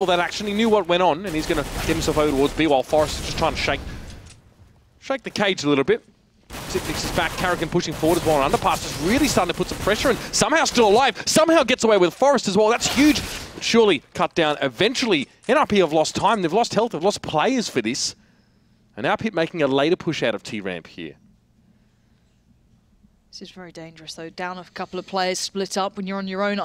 that action. He knew what went on, and he's going to get himself over towards B while Forrest is just trying to shake the cage a little bit. Zipnix is back, Carrigan pushing forward as well, and Underpass is really starting to put some pressure and somehow still alive, somehow gets away with Forrest as well. That's huge, but surely cut down eventually. NiP have lost time, they've lost health, they've lost players for this. And now Pit making a later push out of T-Ramp here. This is very dangerous though, down a couple of players, split up when you're on your own.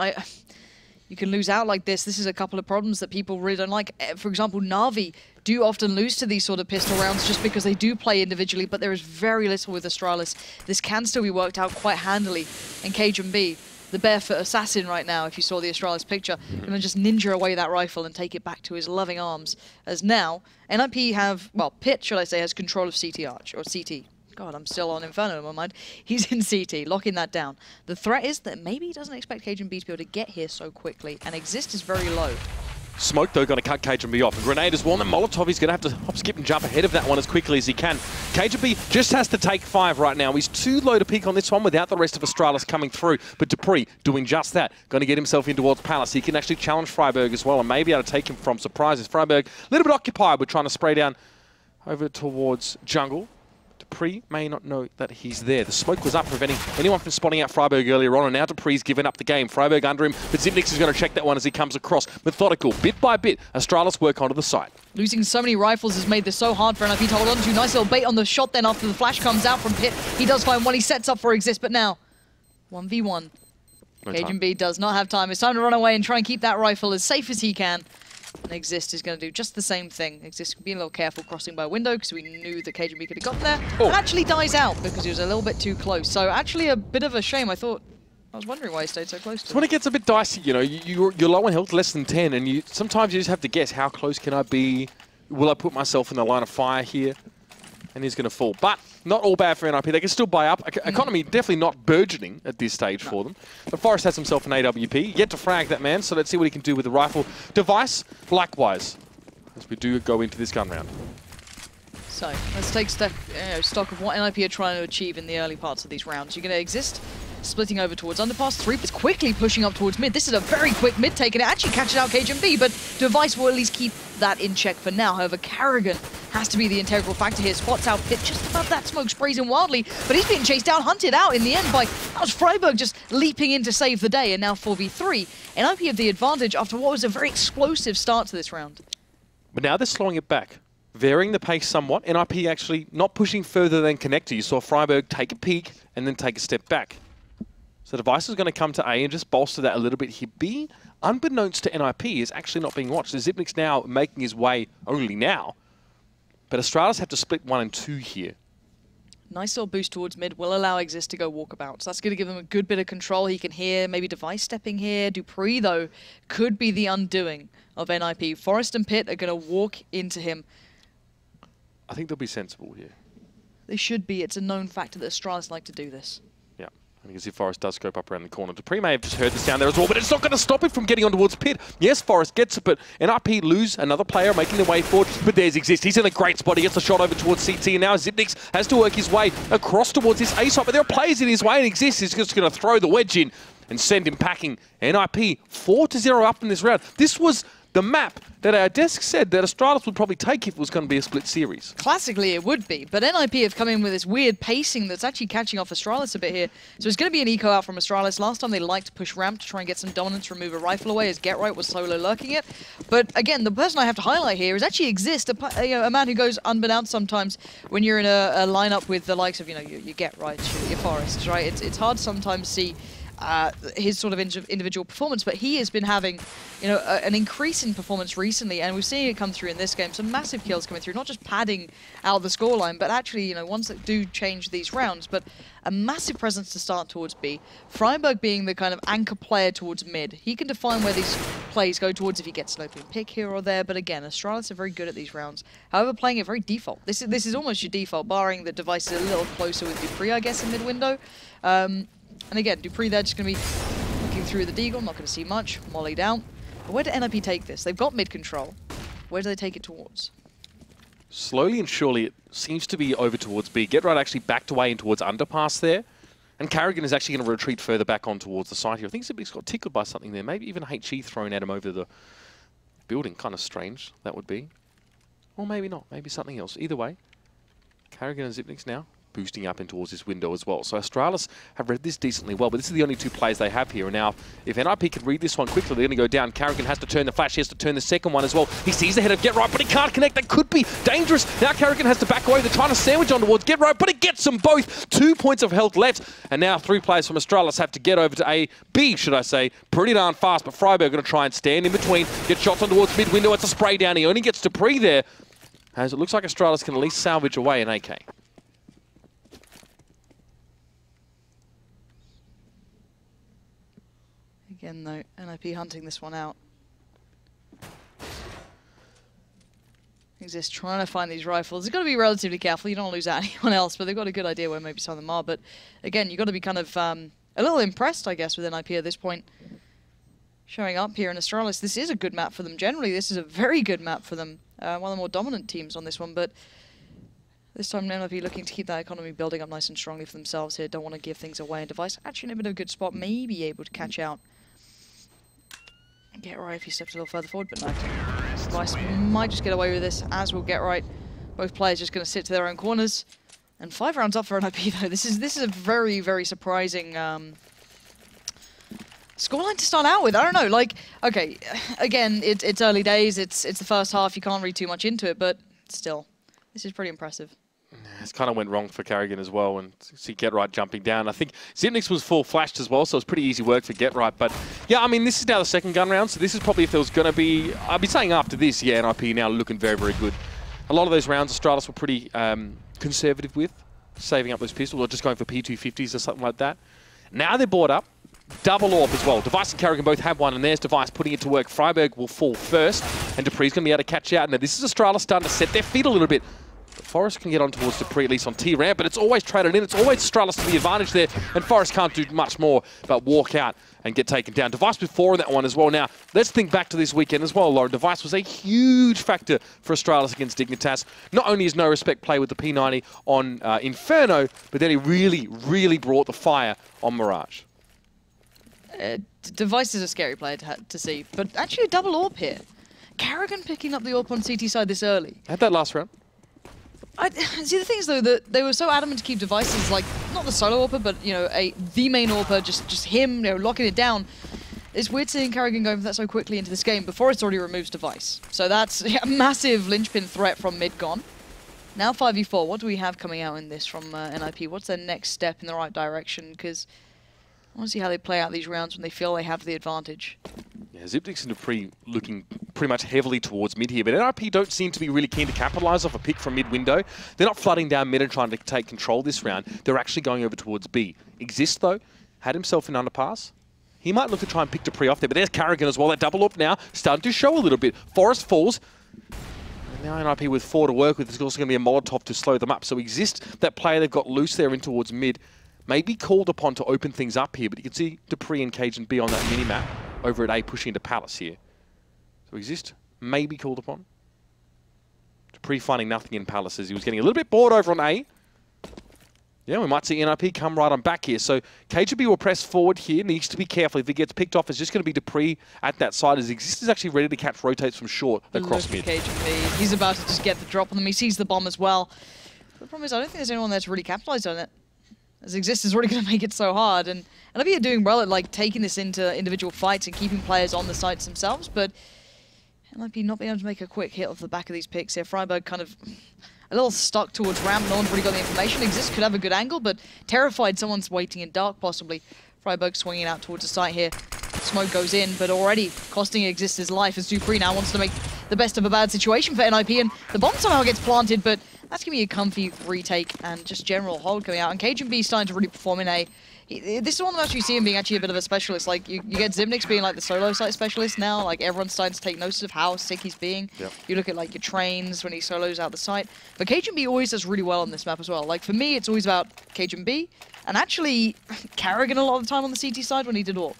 You can lose out like this. This is a couple of problems that people really don't like. For example, Na'Vi do often lose to these sort of pistol rounds just because they do play individually, but there is very little with Astralis. This can still be worked out quite handily. And KJB, the barefoot assassin right now, if you saw the Astralis picture, gonna just ninja away that rifle and take it back to his loving arms. As now, NiP have, well, Pit, should I say, has control of CT Arch, or CT. God, I'm still on Inferno in my mind. He's in CT, locking that down. The threat is that maybe he doesn't expect KJB to be able to get here so quickly, and Exist is very low. Smoke, though, going to cut KJB off. A grenade as well, and Molotov, he's going to have to hop, skip, and jump ahead of that one as quickly as he can. KJB just has to take 5 right now. He's too low to peak on this one without the rest of Astralis coming through. But dupreeh doing just that, going to get himself in towards Palace. He can actually challenge Freiburg as well, and maybe able to take him from surprises. Freiburg, a little bit occupied. We're trying to spray down over towards Jungle. dupreeh may not know that he's there. The smoke was up, preventing anyone from spotting out Freiburg earlier on, and now dupreeh's given up the game. Freiburg under him, but Zipnix is going to check that one as he comes across. Methodical, bit by bit, Astralis work onto the site. Losing so many rifles has made this so hard for NiP to hold on to. Nice little bait on the shot then after the flash comes out from Pit. He does find one, he sets up for Exist, but now 1v1. KJB does not have time. It's time to run away and try and keep that rifle as safe as he can. And Exist is going to do just the same thing. Exist being a little careful crossing by window because we knew that KJB could have gotten there. Oh. And actually dies out because he was a little bit too close. So actually a bit of a shame. I was wondering why he stayed so close to it. When it gets a bit dicey, you know, you're low on health, less than 10, and sometimes you just have to guess, how close can I be? Will I put myself in the line of fire here? And he's going to fall. But not all bad for NiP. They can still buy up. Economy definitely not burgeoning at this stage for them. But Forrest has himself an AWP. Yet to frag that man, so let's see what he can do with the rifle. Device, likewise, as we do go into this gun round. So let's take stock of what NiP are trying to achieve in the early parts of these rounds. You're going to Exist, splitting over towards Underpass. 3 is quickly pushing up towards mid. This is a very quick mid take, and it actually catches out KJB, but Device will at least keep that in check for now. However, Carrigan has to be the integral factor here. Spots out Pit just above that smoke, sprays him wildly, but he's being chased down, hunted out in the end by, that was Freiburg just leaping in to save the day, and now 4v3. NiP have the advantage after what was a very explosive start to this round. But now they're slowing it back, varying the pace somewhat. NiP actually not pushing further than Connector. You saw Freiburg take a peek and then take a step back. So Device is going to come to A and just bolster that a little bit here. B, unbeknownst to NiP, is actually not being watched. So Zipnix now making his way only now. But Astralis have to split 1 and 2 here. Nice little boost towards mid will allow Exist to go walkabout. So that's going to give him a good bit of control. He can hear maybe Device stepping here. dupreeh, though, could be the undoing of NiP. Forrest and Pit are going to walk into him. I think they'll be sensible here. They should be. It's a known factor that Astralis like to do this. Yeah. I think as if Forrest does scope up around the corner. dupreeh may have just heard the sound there as well, but it's not going to stop it from getting on towards Pit. Yes, Forrest gets it, but NiP lose another player making their way forward. But there's Exist. He's in a great spot. He gets the shot over towards CT, and now Zipnix has to work his way across towards this A site. But there are players in his way, and Exist is just going to throw the wedge in and send him packing. NiP 4-0 up in this round. This was the map that our desk said that Astralis would probably take if it was going to be a split series. Classically, it would be, but NiP have come in with this weird pacing that's actually catching off Astralis a bit here. So it's going to be an eco out from Astralis. Last time they liked to push ramp to try and get some dominance, remove a rifle away, as Get Right was solo lurking it. But again, the person I have to highlight here is actually Exist, a man who goes unbeknownst sometimes when you're in a lineup with the likes of, you Get Right, your Forests, right? It's hard to sometimes see his sort of individual performance, but he has been having, an increase in performance recently, and we're seeing it come through in this game. Some massive kills coming through, not just padding out the scoreline, but actually, ones that do change these rounds. But a massive presence to start towards B. Freiburg being the kind of anchor player towards mid. He can define where these plays go towards if he gets an open pick here or there. But again, Astralis are very good at these rounds. However, playing it very default. This is almost your default, barring the Device is a little closer with dupreeh, I guess, in mid window. And again, dupreeh there just going to be looking through the deagle, not going to see much, molly down. But where do NiP take this? They've got mid control. Where do they take it towards? Slowly and surely, it seems to be over towards B. Get Right actually backed away in towards Underpass there. And Carrigan is actually going to retreat further back on towards the site here. I think Zipnix got tickled by something there. Maybe even HE thrown at him over the building. Kind of strange, that would be. Or maybe not. Maybe something else. Either way, Carrigan and Zipnix now boosting up in towards this window as well. So Astralis have read this decently well, but this is the only two plays they have here. And now, if NiP can read this one quickly, they're going to go down. Carrigan has to turn the flash. He has to turn the second one as well. He sees the head of Get Right, but he can't connect. That could be dangerous. Now Carrigan has to back away. They're trying to sandwich on towards Get Right, but it gets them both. 2 points of health left. And now 3 players from Astralis have to get over to A, B, should I say, pretty darn fast. But Freiburg going to try and stand in between. Get shots on towards mid window. It's a spray down. He only gets to pre there, as it looks like Astralis can at least salvage away an AK. Again, though, NiP hunting this one out. Exist trying to find these rifles. They've got to be relatively careful. You don't want to lose out anyone else, but they've got a good idea where maybe some of them are. But again, you've got to be kind of a little impressed, I guess, with NiP at this point. Showing up here in Astralis, this is a good map for them. Generally, this is a very good map for them. One of the more dominant teams on this one, but this time NiP looking to keep that economy building up nice and strongly for themselves here. Don't want to give things away. And Device actually in a bit of a good spot, maybe able to catch out. Get Right if he steps a little further forward, but no. Device might just get away with this, as will Get Right. Both players just going to sit to their own corners. And 5 rounds up for NiP though. This is a very, very surprising scoreline to start out with. I don't know, like, okay, again, it's early days, it's the first half, you can't read too much into it, but still, this is pretty impressive. It's kind of went wrong for Carrigan as well, and see Get Right jumping down. I think Zipnix was full flashed as well, so it's pretty easy work for Get Right. But yeah, I mean, this is now the second gun round, so this is probably if there was going to be, I'd be saying after this, yeah, NiP now looking very, very good. A lot of those rounds Astralis were pretty conservative with, saving up those pistols or just going for P250s or something like that. Now they're bought up. Double AWP as well. Device and Carrigan both have one, and there's Device putting it to work. Freiburg will fall first, and Dupree's going to be able to catch out. Now, this is Astralis starting to set their feet a little bit. But Forrest can get on towards Dupree, at least on T-ramp, but it's always traded in. It's always Astralis to the advantage there, and Forrest can't do much more but walk out and get taken down. Device with 4 in that one as well. Now, let's think back to this weekend as well, Lauren. Device was a huge factor for Astralis against Dignitas. Not only is No Respect play with the P90 on Inferno, but then he really, really brought the fire on Mirage. Device is a scary player to see, but actually a double AWP here. Carrigan picking up the AWP on CT side this early. Had that last round. See, the thing is, though, that they were so adamant to keep Devices, like, not the solo AWPer, but, you know, the main AWPer, just him, you know, locking it down. It's weird seeing Carrigan going for that so quickly into this game before it's already removes Device. So that's a massive linchpin threat from mid gone. Now 5v4, what do we have coming out in this from NiP? What's their next step in the right direction? Because I want to see how they play out these rounds when they feel they have the advantage. Yeah, Zipnix and Dupree looking pretty much heavily towards mid here, but NiP don't seem to be really keen to capitalize off a pick from mid window. They're not flooding down mid and trying to take control this round. They're actually going over towards B. Exist, though, had himself an underpass. He might look to try and pick Dupree off there, but there's Carrigan as well. That double up now starting to show a little bit. Forrest falls. And now NiP with 4 to work with. There's also going to be a Molotov to slow them up. So Exist, that player they've got loose there in towards mid, may be called upon to open things up here, but you can see Dupree and Cajun B on that mini-map over at A pushing into Palace here. So Exist may be called upon. Dupree finding nothing in Palace as he was getting a little bit bored over on A. Yeah, we might see NiP come right on back here. So KGB will press forward here. Needs to be careful. If he gets picked off, it's just going to be Dupree at that side. As Exist is actually ready to catch rotates from short across mid. KGB. He's about to just get the drop on them. He sees the bomb as well. The problem is I don't think there's anyone there to really capitalize on it. As Exist is already going to make it so hard. And NiP are doing well at like taking this into individual fights and keeping players on the sites themselves. But NiP not being able to make a quick hit off the back of these picks here. Freiburg kind of a little stuck towards ramp. No one's really got the information. Exist could have a good angle, but terrified someone's waiting in dark, possibly. Freiburg swinging out towards the site here. Smoke goes in, but already costing Exist his life as Dupree now wants to make the best of a bad situation for NiP, and the bomb somehow gets planted, but that's going to be a comfy retake and just general hold coming out. And Cajun B starting to really perform in A. This is one that you see him being actually a bit of a specialist. Like, you get Zipnix being like the solo site specialist now. Like, everyone's starting to take notice of how sick he's being. Yep. You look at, like, your trains when he solos out the site. But Cajun B always does really well on this map as well. Like, for me, it's always about Cajun B. And actually, Carrigan a lot of the time on the CT side when he did AWP.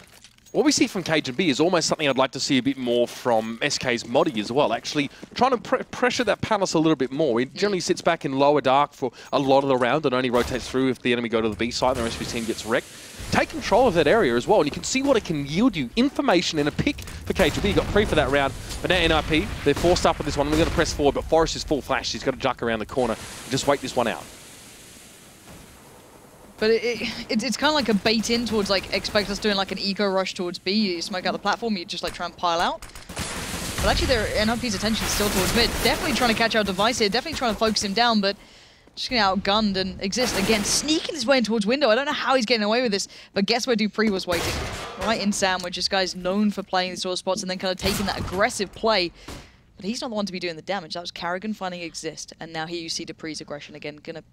What we see from Cajun B is almost something I'd like to see a bit more from SK's Moddy as well. Actually trying to pressure that Palace a little bit more. He generally sits back in lower dark for a lot of the round and only rotates through if the enemy go to the B side and the rest of his team gets wrecked. take control of that area as well, and you can see what it can yield you. Information and a pick for KGB. You got 3 for that round, but now NiP, they're forced up with this one. They're going to press forward, but Forrest is full flash. He's got to duck around the corner and just wait this one out. But it's kind of like a bait in towards, like, expect us doing like an eco rush towards B. You smoke out the platform, you just like try and pile out. But actually, NiP's attention is still towards mid. Definitely trying to catch out Device here. Definitely trying to focus him down, but just getting outgunned and Exist again, sneaking his way in towards window. I don't know how he's getting away with this, but guess where Dupree was waiting? Right in sandwich. This guy's known for playing these sort of spots and then kind of taking that aggressive play. But he's not the one to be doing the damage. That was Carrigan finding Exist, and now here you see Dupree's aggression again, gonna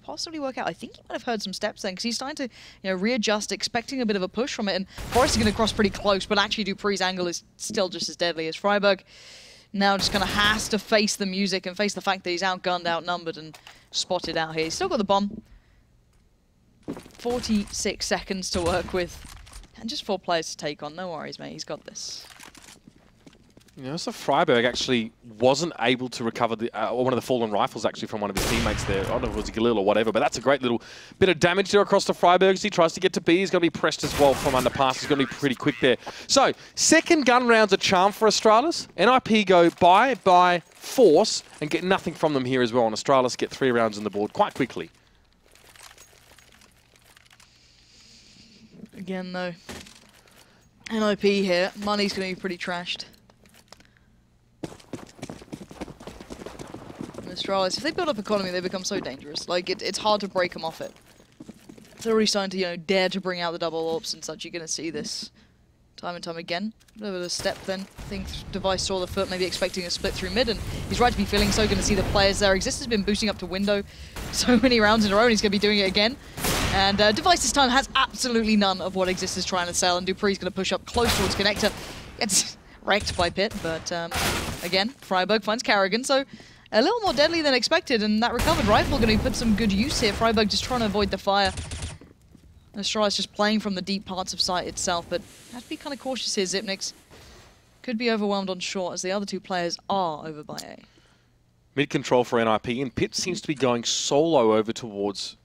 possibly work out. I think he might have heard some steps then, because he's starting to, readjust, expecting a bit of a push from it, and Forrest is going to cross pretty close, but actually Dupree's angle is still just as deadly as Freiburg. Now just kind of has to face the music and face the fact that he's outgunned, outnumbered, and spotted out here. He's still got the bomb. 46 seconds to work with, and just 4 players to take on. No worries, mate. He's got this. So Freiburg actually wasn't able to recover the, one of the fallen rifles actually from one of his teammates there. I don't know if it was a Galil or whatever, but that's a great little bit of damage there across to Freiburg as he tries to get to B. He's going to be pressed as well from underpass. He's going to be pretty quick there. So, second gun round's a charm for Astralis. NiP go by force and get nothing from them here as well. And Astralis get 3 rounds on the board quite quickly. Again, though, NiP here, money's going to be pretty trashed. Astralis, if they build up economy, they become so dangerous. Like, it's hard to break them off it. They're already starting to, dare to bring out the double orbs and such. You're going to see this time and time again. A bit of a step then. I think Device saw the foot, maybe expecting a split through mid, and he's right to be feeling so. Going to see the players there. Exist has been boosting up to window so many rounds in a row, and he's going to be doing it again. And Device this time has absolutely none of what Exist is trying to sell, and Dupree's going to push up close towards Connector. It's wrecked by Pit, but again, Freiburg finds Carrigan, so a little more deadly than expected, and that recovered rifle going to put some good use here. Freiburg just trying to avoid the fire. Astralis just playing from the deep parts of site itself, but have to be kind of cautious here. Zipnix could be overwhelmed on short, as the other 2 players are over by A. Mid control for NiP, and Pitt seems to be going solo over towards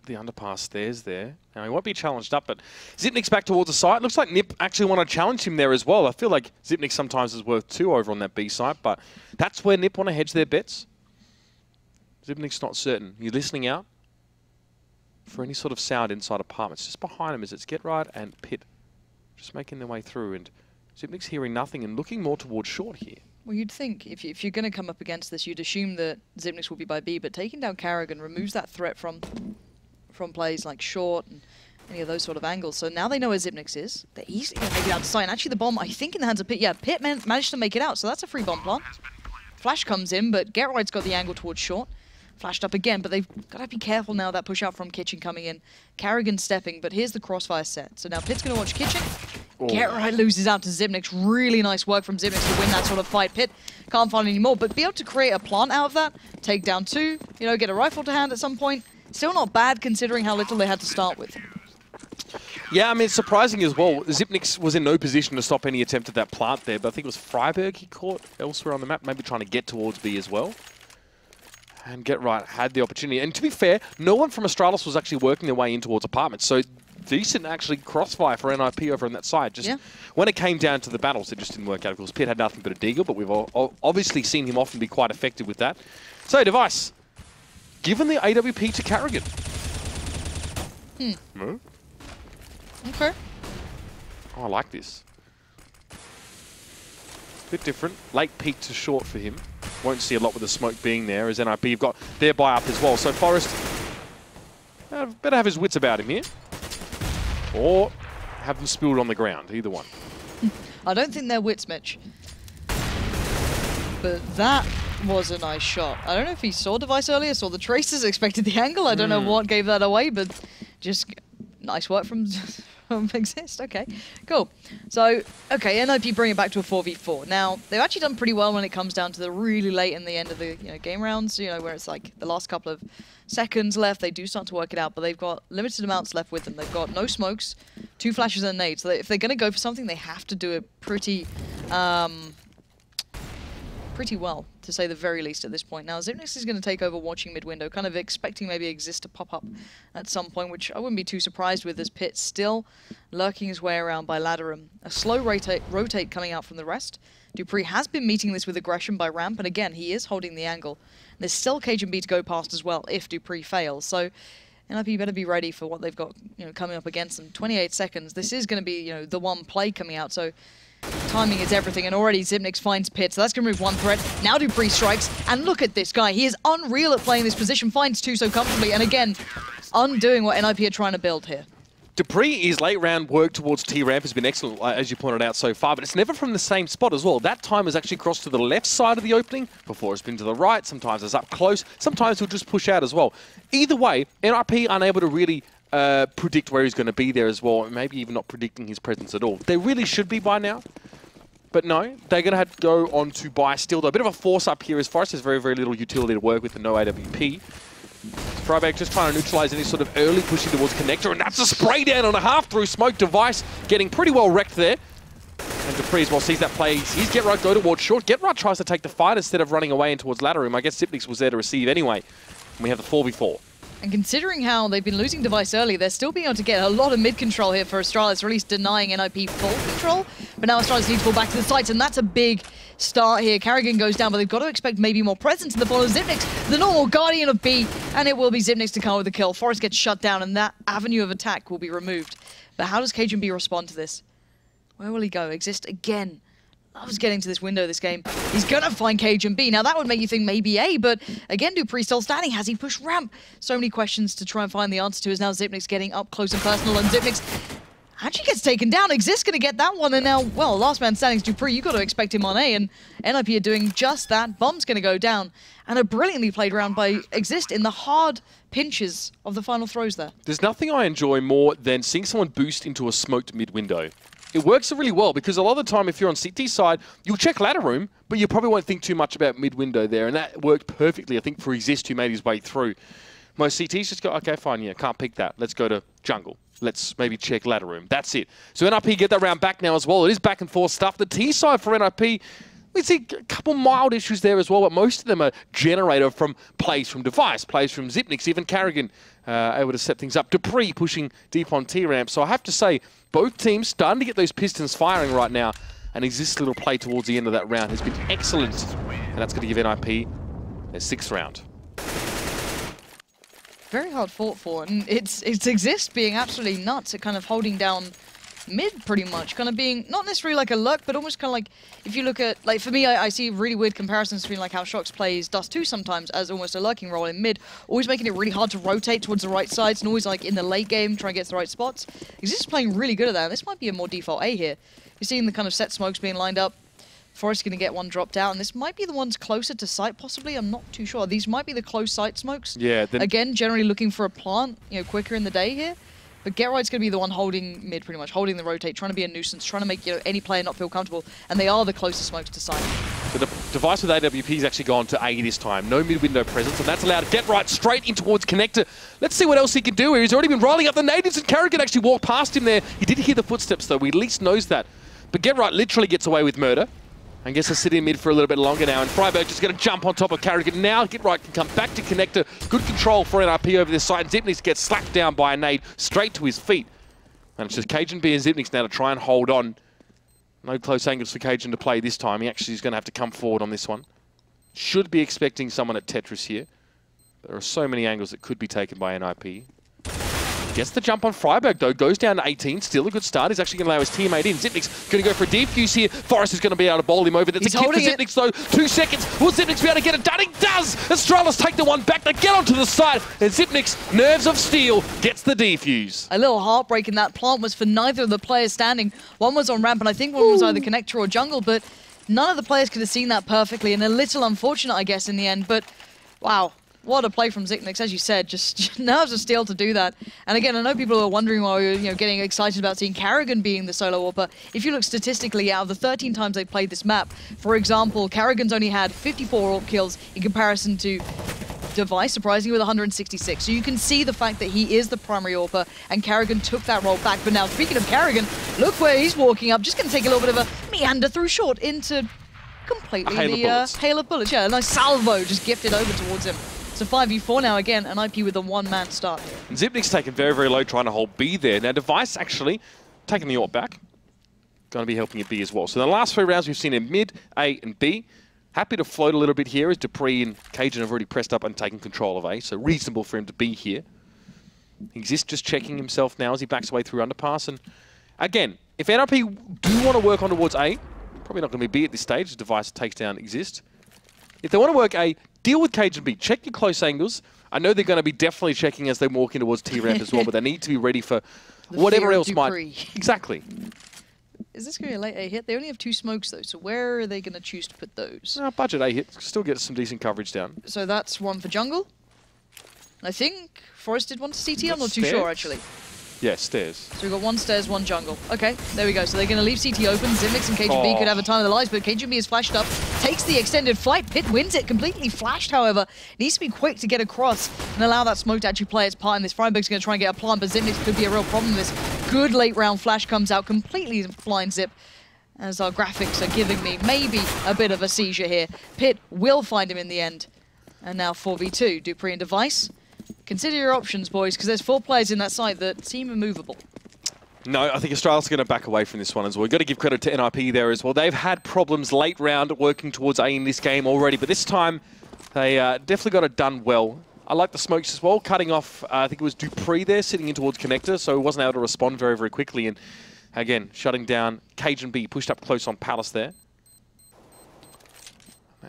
the underpass stairs there. Now, he won't be challenged up, but Zipnik's back towards the site. Looks like NiP actually want to challenge him there as well. I feel like Zipnik sometimes is worth 2 over on that B site, but that's where NiP want to hedge their bets. Zipnik's not certain. You're listening out for any sort of sound inside apartments. Just behind him is it's Get Right and Pitt just making their way through, and Zipnik's hearing nothing and looking more towards short here. Well, you'd think if you're going to come up against this, you'd assume that Zipnix will be by B, but taking down Carrigan removes that threat from plays like short and any of those sort of angles. So now they know where Zipnix is. They're easily going to make it out to sight. And actually the bomb, I think, in the hands of Pitt. Yeah, Pitt managed to make it out, so that's a free bomb plant. Flash comes in, but Get Right's got the angle towards short. Flashed up again, but they've got to be careful now, that push out from Kitchen coming in. Carrigan stepping, but here's the crossfire set. So now Pitt's going to watch Kitchen. Oh. Get Right loses out to Zipnix. Really nice work from Zipnix to win that sort of fight. Pitt can't find any more, but be able to create a plant out of that, take down 2, get a rifle to hand at some point. Still not bad considering how little they had to start with. Yeah, I mean, it's surprising as well. Zipnix was in no position to stop any attempt at that plant there, but I think it was Freiburg he caught elsewhere on the map, maybe trying to get towards B as well. And Get Right had the opportunity. And to be fair, no one from Astralis was actually working their way in towards apartments, so decent actually crossfire for NiP over on that side. Just when it came down to the battles, it just didn't work out. Of course, Pitt had nothing but a deagle, but we've obviously seen him often be quite effective with that. So, Device, given the AWP to Carrigan. Okay. Oh, I like this. Bit different. Late peak to short for him. Won't see a lot with the smoke being there, as NiP have got their buy up as well. So Forrest better have his wits about him here. Or have them spilled on the ground, either one. I don't think they're wits, Mitch. But that was a nice shot. I don't know if he saw Device earlier, saw the traces, expected the angle. I don't know what gave that away, but just nice work from Exist. Okay, cool. So, okay, NiP bring it back to a 4v4. Now, they've actually done pretty well when it comes down to the really late in the end of the game rounds, where it's like the last couple of seconds left. They do start to work it out, but they've got limited amounts left with them. They've got no smokes, 2 flashes and a nade. So if they're going to go for something, they have to do it pretty pretty well, to say the very least at this point. Now, Zipnix is going to take over watching mid-window, kind of expecting maybe Exist to pop up at some point, which I wouldn't be too surprised with, as Pitt still lurking his way around by Ladderum. A slow rotate coming out from the rest. dupreeh has been meeting this with aggression by ramp, and again, he is holding the angle. There's still cajunb to go past as well if dupreeh fails, so NiP better be ready for what they've got, coming up against them. 28 seconds. This is going to be, the one play coming out, so timing is everything, and already Zipnix finds Pitt, so that's going to remove one threat. Now dupreeh strikes, and look at this guy. He is unreal at playing this position, finds two so comfortably, and again, undoing what NiP are trying to build here. dupreeh, his late round work towards T-ramp has been excellent, as you pointed out so far, but it's never from the same spot as well. That time has actually crossed to the left side of the opening, before it's been to the right, sometimes it's up close, sometimes he'll just push out as well. Either way, NiP unable to really predict where he's going to be there as well, maybe even not predicting his presence at all. They really should be by now. But no, they're going to have to go on to buy still, though. A bit of a force up here as Forest has very, very little utility to work with and no AWP. friberg just trying to neutralize any sort of early pushing towards connector, and that's a spray down on a half-through smoke device, getting pretty well wrecked there. And dupreeh as well sees that play. He sees GetRight go towards short. GetRight tries to take the fight instead of running away in towards ladder room. I guess Zipnix was there to receive anyway. And we have the 4v4. And considering how they've been losing device early, they're still being able to get a lot of mid-control here for Astralis, or at least denying NiP full control. But now Astralis need to fall back to the sites, and that's a big start here. Karrigan goes down, but they've got to expect maybe more presence in the ball of Zipnix, the normal Guardian of B, and it will be Zipnix to come with the kill. Forest gets shut down, and that avenue of attack will be removed. But how does cajunb respond to this? Where will he go? Exist again. Loves getting to this window this game. He's going to find cajunb. Now, that would make you think maybe A, but again, dupreeh still standing. Has he pushed ramp? So many questions to try and find the answer to, is now Zipnix getting up close and personal, and Zipnix actually gets taken down. Exist going to get that one, and now, well, last man standing is dupreeh. You've got to expect him on A, and NiP are doing just that. Bomb's going to go down, and a brilliantly played round by Exist in the hard pinches of the final throws there. There's nothing I enjoy more than seeing someone boost into a smoked mid-window. It works really well because a lot of the time, if you're on CT side, you'll check ladder room, but you probably won't think too much about mid-window there, and that worked perfectly, I think, for Exist, who made his way through. Most CTs just go, okay, fine, yeah, can't pick that. Let's go to jungle. Let's maybe check ladder room. That's it. So NiP get that round back now as well. It is back and forth stuff. The T side for NiP, we see a couple mild issues there as well, but most of them are generated from plays from device, plays from Zipnix, even Karrigan able to set things up. dupreeh pushing deep on T-ramp. So I have to say, both teams starting to get those pistons firing right now, and Exist's little play towards the end of that round has been excellent. And that's going to give NiP their 6th round. Very hard fought for, and it's Exist being absolutely nuts at kind of holding down mid pretty much, kind of being not necessarily like a lurk, but almost kind of like, if you look at, like, for me, I see really weird comparisons between like how Shox plays Dust 2 sometimes as almost a lurking role in mid, always making it really hard to rotate towards the right sides, and always like in the late game trying to get to the right spots. Exist is playing really good at that, and this might be a more default A here. You're seeing the kind of set smokes being lined up. Forest going to get one dropped out, and this might be the ones closer to site, possibly. I'm not too sure. These might be the close site smokes. Yeah. Again, generally looking for a plant, quicker in the day here. But GetRight's going to be the one holding mid, pretty much, holding the rotate, trying to be a nuisance, trying to make any player not feel comfortable, and they are the closest smokes to site. So the device with AWP has actually gone to A this time. No mid-window presence, and that's allowed GetRight straight in towards connector. Let's see what else he can do here. He's already been rolling up the natives, and Karrigan actually walked past him there. He did hear the footsteps, though. We at least knows that. But GetRight literally gets away with murder. And gets to sit in mid for a little bit longer now. And friberg just going to jump on top of Karrigan. Now GetRight can come back to connector. Good control for NiP over this side. And Zipnix gets slapped down by a nade straight to his feet. And it's just cajunb and Zipnix now to try and hold on. No close angles for cajun to play this time. He actually is going to have to come forward on this one. Should be expecting someone at Tetris here. There are so many angles that could be taken by NiP. Gets the jump on friberg, though. Goes down to 18. Still a good start. He's actually going to allow his teammate in. Zipnix going to go for a defuse here. Forest is going to be able to bowl him over. That's a kick for Zipnix, though. 2 seconds. Will Zipnix be able to get it done? He does! Astralis take the one back. They get onto the side. And Zipnix, nerves of steel, gets the defuse. A little heartbreak in that plant was for neither of the players standing. One was on ramp, and I think one was either connector or jungle, but none of the players could have seen that perfectly, and a little unfortunate, I guess, in the end. But, wow. What a play from Zipnix, as you said, just nerves of steel to do that. And again, I know people are wondering why we're getting excited about seeing Karrigan being the solo AWPer. If you look statistically, out of the 13 times they played this map, for example, Karrigan's only had 54 AWP kills in comparison to Device, surprisingly, with 166. So you can see the fact that he is the primary AWPer, and Karrigan took that role back. But now, speaking of Karrigan, look where he's walking up. Just going to take a little bit of a meander through short into completely hail of the bullets. hail of bullets. Yeah, a nice salvo just gifted over towards him. So 5v4 now again, and NiP with a one-man start here. And Zipnik's taken very, very low, trying to hold B there. Now, Device actually taking the AWP back. Going to be helping at B as well. So in the last 3 rounds, we've seen in mid, A, and B. Happy to float a little bit here as Dupree and Cajun have already pressed up and taken control of A. So reasonable for him to be here. Exist just checking himself now as he backs away through underpass. And again, if NiP do want to work on towards A, probably not going to be B at this stage as Device takes down Exist. If they want to work A, deal with Cajun B. Check your close angles. I know they're going to be definitely checking as they walk in towards T-ramp as well, but they need to be ready for whatever else might... Exactly. Is this going to be a late A hit? They only have 2 smokes, though, so where are they going to choose to put those? Budget A hit. Still get some decent coverage down. So that's one for jungle. I think Forrest did one to CT. I'm not too sure, actually. Yeah, stairs. So we've got 1 stairs, 1 jungle. Okay, there we go. So they're going to leave CT open. Zimnix and KGB could have a time of their lives, but KGB is flashed up, takes the extended fight. Pit wins it, completely flashed, however. Needs to be quick to get across and allow that smoke to actually play its part in this. Freiburg's going to try and get a plant, but Zimnix could be a real problem. This good late round flash comes out, completely flying zip, as our graphics are giving me maybe a bit of a seizure here. Pit will find him in the end. And now 4v2, Dupree and Device. Consider your options, boys, because there's 4 players in that site that seem immovable. No, I think Astralis are going to back away from this one as well. We've got to give credit to NiP there as well. They've had problems late round working towards A in this game already, but this time they definitely got it done well. I like the smokes as well, cutting off, I think it was Dupree there, sitting in towards connector, so he wasn't able to respond very, very quickly. And again, shutting down Cajun B, pushed up close on Palace there.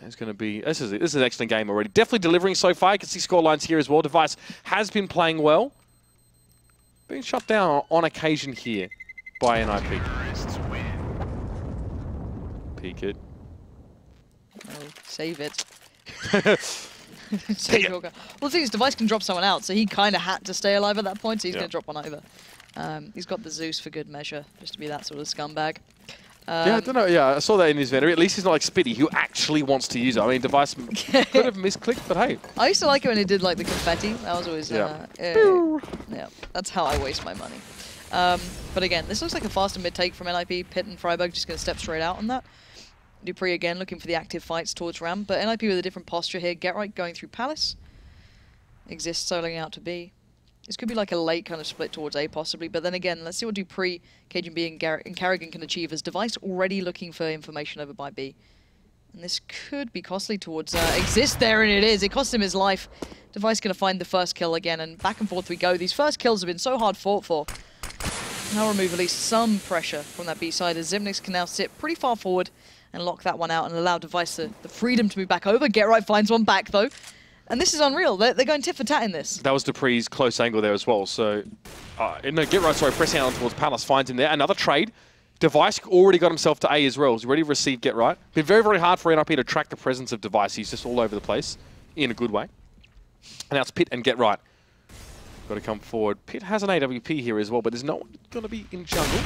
It's going to be... This is an excellent game already. Definitely delivering so far. You can see scorelines here as well. Device has been playing well. Being shut down on occasion here by NiP. Peek it. Oh, save it. Save your gun. Well, the thing is, Device can drop someone out, so he kind of had to stay alive at that point, so he's going to drop one over. He's got the Zeus for good measure, just to be that sort of scumbag. Yeah, I don't know. Yeah, I saw that in his Venom. At least he's not like Spitty, who actually wants to use it. I mean, Device could have misclicked, but hey. I used to like it when he did like the confetti. That was always yeah, that's how I waste my money. But again, this looks like a faster mid take from NiP. Pit and Freiburg just going to step straight out on that. Dupree again looking for the active fights towards ramp, but NiP with a different posture here. Get right going through Palace. Exist soloing out to B. This could be like a late kind of split towards A possibly, but then again, let's see what Dupree, KGB and Carrigan can achieve as Device already looking for information over by B. And this could be costly towards Exist there, and it is. It cost him his life. Device going to find the first kill again, and back and forth we go. These first kills have been so hard fought for. Now remove at least some pressure from that B side as Zimnix can now sit pretty far forward and lock that one out and allow Device the freedom to move back over. Get right finds one back though. And this is unreal. They're going tit for tat in this. That was Dupree's close angle there as well. So, no, Get right, sorry, pressing out towards Palace, finds him there. Another trade. Device already got himself to A as well. He's ready to receive Get right. Been very, very hard for NiP to track the presence of Device. He's just all over the place in a good way. And now it's Pit and Get right. Got to come forward. Pit has an AWP here as well, but there's no one going to be in jungle.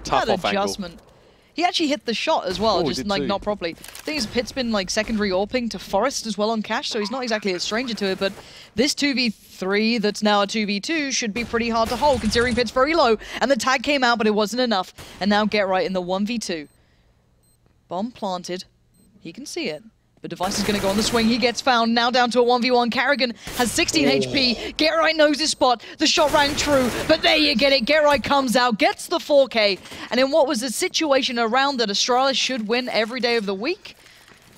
Tough off adjustment. Angle. He actually hit the shot as well, just like not properly. The thing is, Pit's been like secondary AWPing to Forest as well on Cash, so he's not exactly a stranger to it, but this 2v3 that's now a 2v2 should be pretty hard to hold, considering Pit's very low, and the tag came out, but it wasn't enough. And now Get right in the 1v2. Bomb planted. He can see it. But Device is going to go on the swing. He gets found. Now down to a 1v1. Carrigan has 16 HP. Get right knows his spot. The shot rang true. But there you get it. Get right comes out, gets the 4K. And in what was a situation around that Astralis should win every day of the week,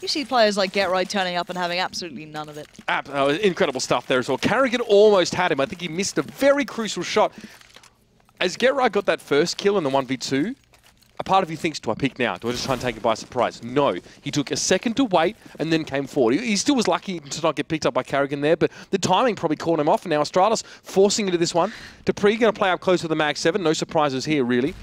you see players like Get right turning up and having absolutely none of it. Incredible stuff there as well. Carrigan almost had him. I think he missed a very crucial shot. As Get right got that first kill in the 1v2, a part of you thinks, do I peek now? Do I just try and take it by surprise? No. He took a second to wait and then came forward. He still was lucky to not get picked up by Carrigan there, but the timing probably caught him off. And now Astralis forcing into this one. Dupree going to play up close with the Mag 7. No surprises here, really.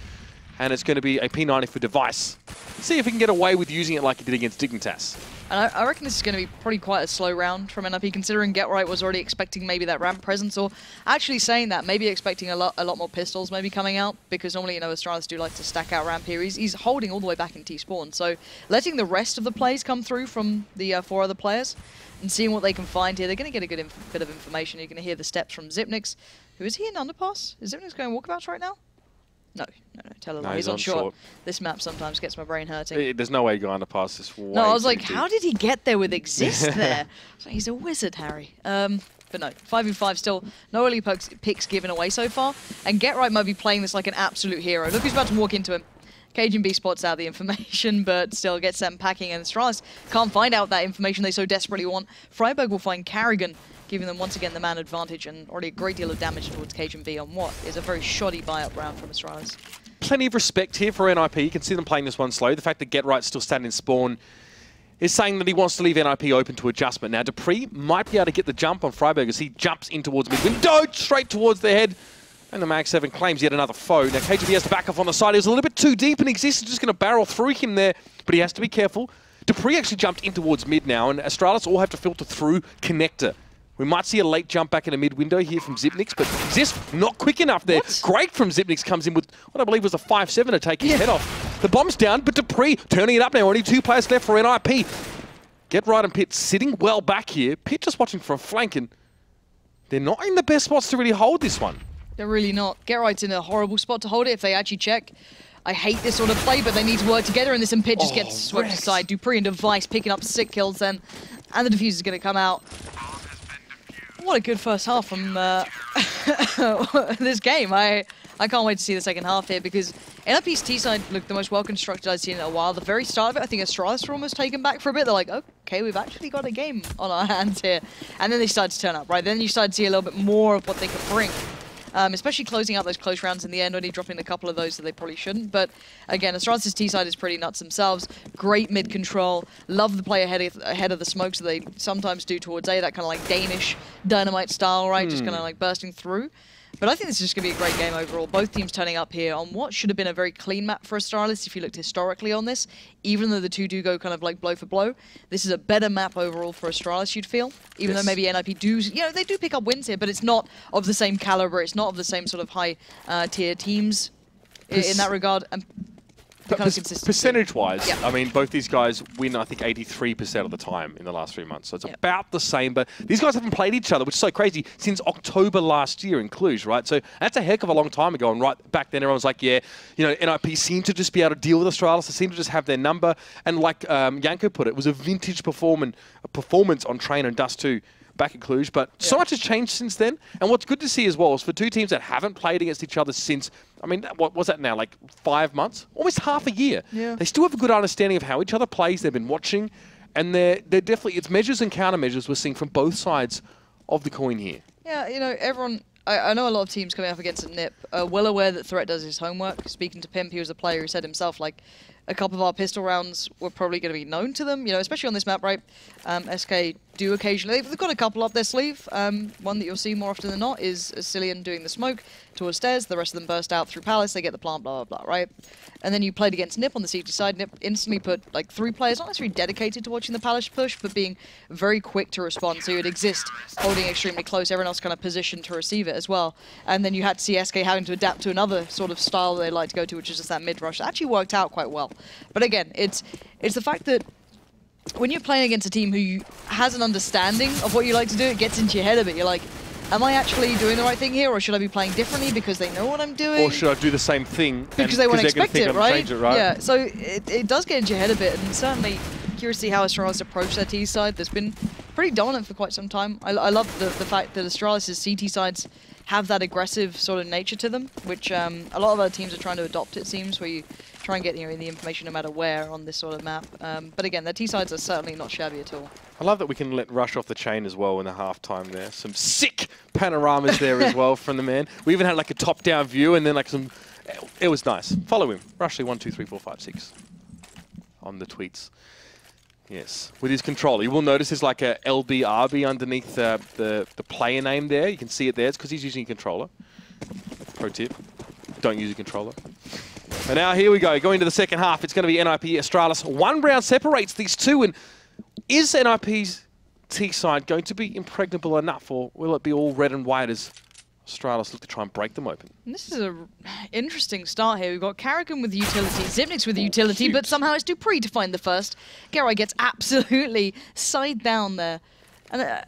And it's going to be a P90 for Device. See if he can get away with using it like he did against Dignitas. And I reckon this is going to be probably quite a slow round from NiP, considering Get right was already expecting maybe that ramp presence, or actually saying that, maybe expecting a lot more pistols maybe coming out, because normally, you know, Astralis do like to stack out ramp here. He's holding all the way back in T-spawn, so letting the rest of the plays come through from the 4 other players and seeing what they can find here. They're going to get a good bit of information. You're going to hear the steps from Zipnix. Who is he in underpass? Is Zipnix going walkabouts right now? No, tell a lie. He's on short. This map sometimes gets my brain hurting. There's no way going to pass this. No, I was like, how did he get there with exist there? So he's a wizard, Harry. But no, 5v5 still. No early picks given away so far. And Get Right might be playing this like an absolute hero. Look who's about to walk into him. Cajun B spots out the information, but still gets sent packing, and Astralis can't find out that information they so desperately want. Freiburg will find Carrigan, giving them once again the man advantage, and already a great deal of damage towards Cajun B on what is a very shoddy buy-up round from Astralis. Plenty of respect here for NiP. You can see them playing this one slow. The fact that Get Right's still standing in spawn is saying that he wants to leave NiP open to adjustment. Now, Dupree might be able to get the jump on Freiburg as he jumps in towards mid-window, straight towards the head. And the Mag 7 claims yet another foe. Now, KGB has to back off on the side. He was a little bit too deep and Exist is just going to barrel through him there, but he has to be careful. Dupree actually jumped in towards mid now, and Astralis all have to filter through connector. We might see a late jump back in a mid-window here from Zipnix, but Exist not quick enough there. What? Great from Zipnix, comes in with what I believe was a 5-7 to take his head off. The bomb's down, but Dupree turning it up now. Only 2 players left for NiP. Get Right and Pitt sitting well back here. Pitt just watching from flank, and they're not in the best spots to really hold this one. They're really not. Get Right's in a horrible spot to hold it if they actually check. I hate this sort of play, but they need to work together, and this, and Pitt just gets swept aside. Dupree and Device picking up 6 kills then, and the defuser's going to come out. What a good first half from this game. I can't wait to see the second half here, because NiP's T-side looked the most well-constructed I've seen in a while. The very start of it, I think Astralis were almost taken back for a bit. They're like, okay, we've actually got a game on our hands here. And then they started to turn up, right? Then you started to see a little bit more of what they could bring. Especially closing out those close rounds in the end, only dropping a couple of those that they probably shouldn't. But again, Astralis' T-side is pretty nuts themselves. Great mid-control. Love the play ahead of the smokes that they sometimes do towards A, that kind of like Danish dynamite style, right? Just kind of like bursting through. But I think this is just going to be a great game overall. Both teams turning up here on what should have been a very clean map for Astralis if you looked historically on this. Even though the two do go kind of like blow for blow, this is a better map overall for Astralis, you'd feel. Even though maybe NiP do, they do pick up wins here, but it's not of the same caliber. It's not of the same sort of high tier teams in that regard. And percentage-wise, I mean, both these guys win, I think, 83% of the time in the last 3 months. So it's about the same, but these guys haven't played each other, which is so crazy, since October last year in Cluj, right? So that's a heck of a long time ago, and right back then everyone was like, yeah, NiP seemed to just be able to deal with Astralis. They seemed to just have their number, and like Janko put it was a vintage performance on Train and Dust 2 back at Cluj, but so much has changed since then. And what's good to see as well is for two teams that haven't played against each other since, I mean, what was that now, like 5 months? Almost half a year. Yeah. They still have a good understanding of how each other plays. They've been watching, and they're definitely, it's measures and countermeasures we're seeing from both sides of the coin here. Yeah, everyone, I know a lot of teams coming up against a NiP are well aware that Threat does his homework. Speaking to Pimp, he was a player who said himself, like, a couple of our pistol rounds were probably going to be known to them, especially on this map, right? SK do occasionally. They've got a couple up their sleeve. One that you'll see more often than not is Cillian doing the smoke towards stairs. The rest of them burst out through Palace. They get the plant, blah, blah, blah, right? And then you played against NiP on the CT side. NiP instantly put like 3 players, not necessarily dedicated to watching the Palace push, but being very quick to respond. So you'd exist holding extremely close, everyone else kind of positioned to receive it as well. And then you had to see SK having to adapt to another sort of style they like to go to, which is just that mid-rush. It actually worked out quite well. But again, it's the fact that when you're playing against a team who has an understanding of what you like to do, it gets into your head a bit. You're like, am I actually doing the right thing here, or should I be playing differently because they know what I'm doing? Or should I do the same thing because they won't expect it, right? Change it, right? Yeah, so it does get into your head a bit, and certainly curious to see how Astralis approach their T side. That's been pretty dominant for quite some time. I love the fact that Astralis' CT sides have that aggressive sort of nature to them, which a lot of other teams are trying to adopt, it seems, where you try and get the information no matter where on this sort of map. But again, their T-sides are certainly not shabby at all. I love that we can let Rush off the chain as well in the halftime there. Some sick panoramas there as well from the man. We even had like a top-down view and then like some... It was nice. Follow him. Rushley 1, 2, 3, 4, 5, 6 on the tweets. Yes, with his controller. You will notice there's like a LBRB underneath the player name there. You can see it there. It's because he's using a controller. Pro tip, don't use a controller. And now here we go, going to the second half. It's going to be NiP Astralis. 1 round separates these two, and is NiP's T-side going to be impregnable enough, or will it be all red and white as Astralis look to try and break them open? And this is an interesting start here. We've got Carrigan with the utility, Zipnix with the utility, but somehow it's Dupree to find the first. Gerai gets absolutely side down there. And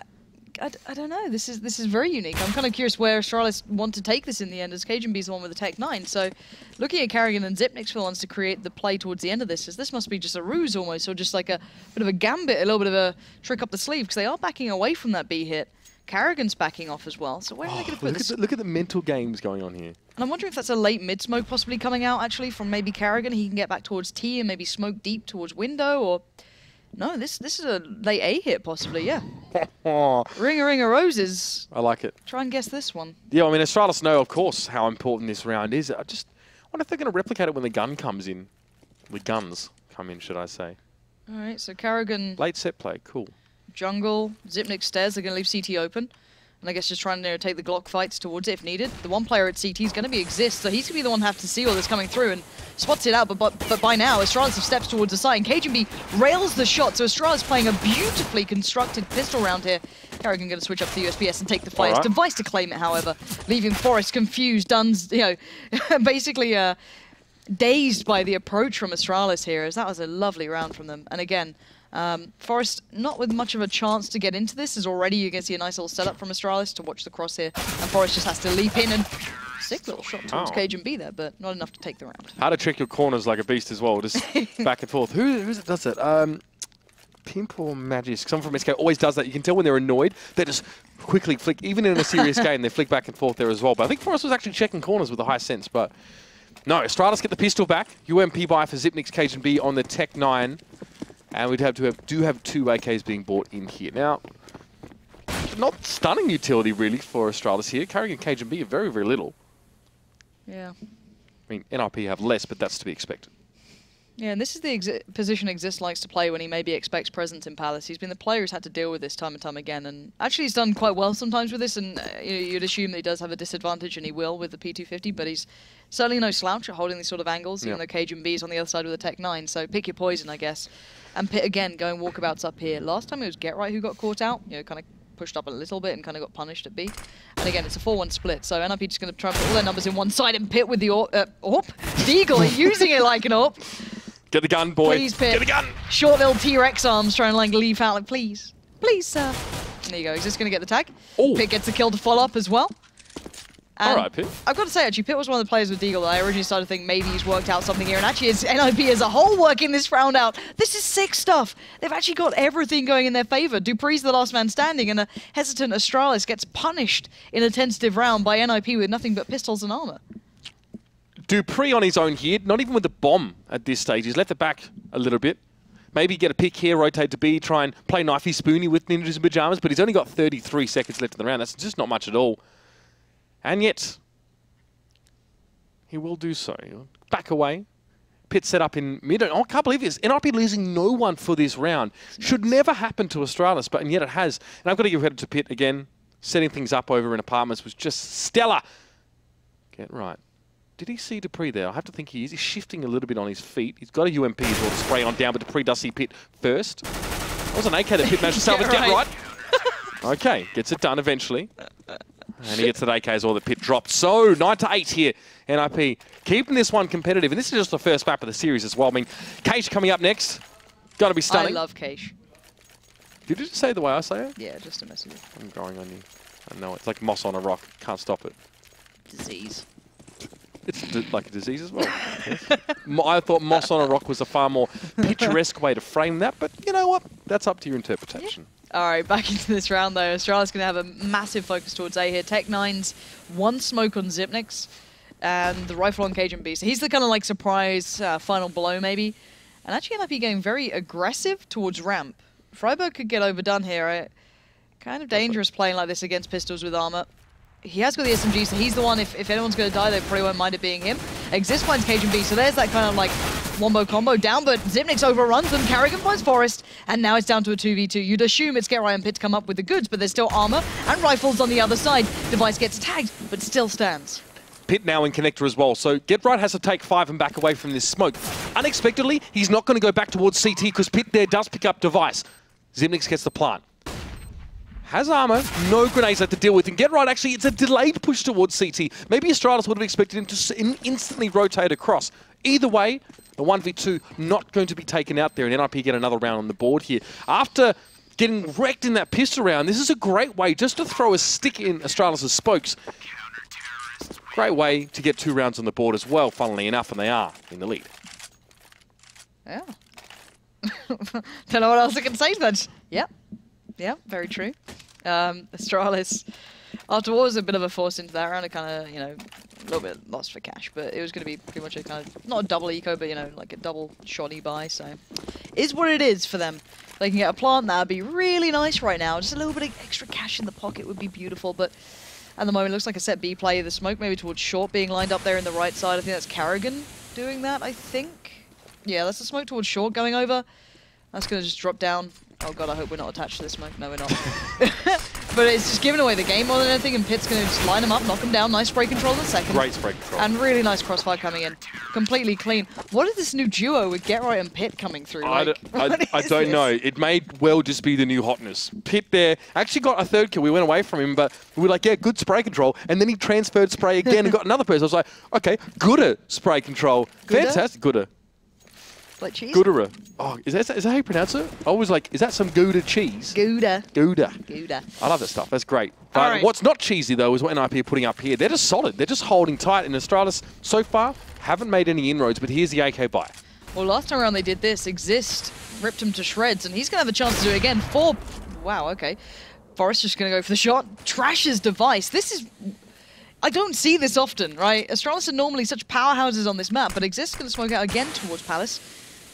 I don't know. This is very unique. I'm kind of curious where Astralis want to take this in the end, as KGB's the one with the Tech 9. So looking at Karrigan and Xyp9x for the ones to create the play towards the end of this must be just a ruse almost, or just like a bit of a gambit, a little bit of a trick up the sleeve, because they are backing away from that B hit. Karrigan's backing off as well. So where are they going to put this? Look at the mental games going on here. And I'm wondering if that's a late mid-smoke possibly coming out, actually, from maybe Karrigan. He can get back towards T and maybe smoke deep towards window, or... No, this is a late A hit, possibly, yeah. Ring of roses. I like it. Try and guess this one. Yeah, I mean, Astralis know, of course, how important this round is. I just wonder if they're going to replicate it when the gun comes in. The guns come in, should I say. All right, so Karrigan... Late set play, cool. Jungle, Xyp9x stairs, they're going to leave CT open. And I guess just trying to take the Glock fights towards it if needed. The one player at CT is going to be Exist, so he's going to be the one to have to see all this coming through and spots it out. But by now, Astralis have steps towards the side, and KGB rails the shot. So Astralis playing a beautifully constructed pistol round here. Karrigan going to switch up to the USPS and take the flyer's device to claim it, however, leaving Forest confused, basically dazed by the approach from Astralis here, as that was a lovely round from them. And again, Forest, not with much of a chance to get into this, as already you can see a nice little setup from Astralis to watch the crosshair, and Forest just has to leap in and sick little shot towards KGB there, but not enough to take the round. How to trick your corners like a beast as well, just back and forth. Who does it? Pimp or Magisk? Someone from SK always does that. You can tell when they're annoyed, they just quickly flick, even in a serious game, they flick back and forth there as well. But I think Forest was actually checking corners with a high sense, but no, Astralis get the pistol back. UMP buy for Xyp9x, KGB on the Tech 9. And we'd have two AKs being bought in here. Now, not stunning utility really for Astralis here. Karrigan KGB are very, very little. Yeah. I mean, NiP have less, but that's to be expected. Yeah, and this is the position Exist likes to play when he maybe expects presence in Palace. He's been the player who's had to deal with this time and time again, and actually he's done quite well sometimes with this, and you'd assume that he does have a disadvantage, and he will with the P250, but he's certainly no slouch at holding these sort of angles, even though KGB is on the other side with the Tech 9, so pick your poison, I guess. And Pitt, again, going walkabouts up here. Last time it was GetRight who got caught out, kind of pushed up a little bit and kind of got punished at B. And again, it's a 4-1 split, so NiP just going to try and put all their numbers in one side, and Pitt with the Deagle, using it like an AWP. Get the gun, boy. Please, Pitt. Get the gun. Short little T-Rex arms trying to like leaf out, like, please. Please, sir. And there you go. He's just going to get the tag. Ooh. Pitt gets the kill to follow up as well. And all right, Pitt. I've got to say, actually, Pitt was one of the players with Deagle that I originally started to think maybe he's worked out something here. And actually, it's NiP as a whole working this round out. This is sick stuff. They've actually got everything going in their favor. Dupree's the last man standing, and a hesitant Astralis gets punished in a tentative round by NiP with nothing but pistols and armor. Dupree on his own here, not even with the bomb at this stage. He's left it back a little bit. Maybe get a pick here, rotate to B, try and play knifey spoony with Ninjas and Pyjamas, but he's only got 33 seconds left in the round. That's just not much at all. And yet, he will do so. Back away. Pitt set up in mid. Oh, I can't believe this. NiP losing no one for this round. Should never happen to Astralis, but and yet it has. And I've got to give credit to Pitt again. Setting things up over in apartments was just stellar. Get right. Did he see Dupree there? I have to think he is. He's shifting a little bit on his feet. He's got a UMP as well to spray on down, but Dupree does see Pitt first. That was an AK that Pitt managed to salvage. Get right. Okay, gets it done eventually. And he gets that AK as well that Pitt dropped. So, 9-8 here, NiP. Keeping this one competitive. And this is just the first map of the series as well. I mean, Cage coming up next. Going to be stunning. I love Cage. Did you just say the way I say it? Yeah, just a message. I'm going on you. I know, it's like moss on a rock. Can't stop it. Disease. It's like a disease as well. Yes. I thought moss on a rock was a far more picturesque way to frame that, but you know what? That's up to your interpretation. Yeah. All right, back into this round, though. Astralis going to have a massive focus towards A here. Tech 9's one smoke on Xyp9x and the rifle on KGB. So he's the kind of like surprise final blow, maybe. And actually, NiP getting very aggressive towards ramp. Freiburg could get overdone here. Kind of dangerous playing like this against pistols with armor. He has got the SMG, so he's the one, if anyone's going to die, they probably won't mind it being him. Exist finds KGB, so there's that kind of like wombo combo down, but Xyp9x overruns them, Karrigan finds Forest, and now it's down to a 2v2. You'd assume it's GetRight and Pitt to come up with the goods, but there's still armor and rifles on the other side. Device gets tagged, but still stands. Pitt now in connector as well, so GetRight has to take 5 and back away from this smoke. Unexpectedly, he's not going to go back towards CT because Pitt there does pick up Device. Xyp9x gets the plant. Has armor, no grenades left to deal with. And GetRight, actually, it's a delayed push towards CT. Maybe Astralis would have expected him to instantly rotate across. Either way, the 1v2 not going to be taken out there, and NiP get another round on the board here. After getting wrecked in that pistol round. This is a great way just to throw a stick in Astralis' spokes. Great way to get 2 rounds on the board as well, funnily enough, and they are in the lead. Yeah. Don't know what else I can say to that. Yep. Yep, very true. Astralis, after what was a bit of a force into that round, it kind of, you know, a little bit lost for cash, but it was going to be pretty much a kind of, not a double eco, but, you know, like a double shoddy buy, so is what it is for them. They can get a plant, that would be really nice right now. Just a little bit of extra cash in the pocket would be beautiful, but at the moment, it looks like a set B play. The smoke maybe towards short being lined up there in the right side. I think that's Carrigan doing that, I think. Yeah, that's the smoke towards short going over. That's going to just drop down. Oh god, I hope we're not attached to this smoke. No, we're not. But it's just giving away the game more than anything, and Pitt's going to just line him up, knock him down. Nice spray control in the second. Great spray control. And really nice crossfire coming in. Completely clean. What is this new duo with GetRight and Pitt coming through? Like, I don't know. It may well just be the new hotness. Pitt there actually got a 3rd kill. We went away from him, but we were like, yeah, good spray control. And then he transferred spray again and got another person. I was like, okay, gooder spray control. Gooder? Fantastic. Gooder. Like cheese? Gouda. Oh, is that how you pronounce it? I was like, is that some Gouda cheese? Gouda. Gouda. Gouda. I love that stuff. That's great. But what's not cheesy, though, is what NiP are putting up here. They're just solid. They're just holding tight. And Astralis, so far, haven't made any inroads. But here's the AK buy. Well, last time around they did this. Exist ripped him to shreds. And he's going to have a chance to do it again. Wow, okay. Forrest just going to go for the shot. Trashes device. This is... I don't see this often, right? Astralis are normally such powerhouses on this map. But Exist going to smoke out again towards Palace.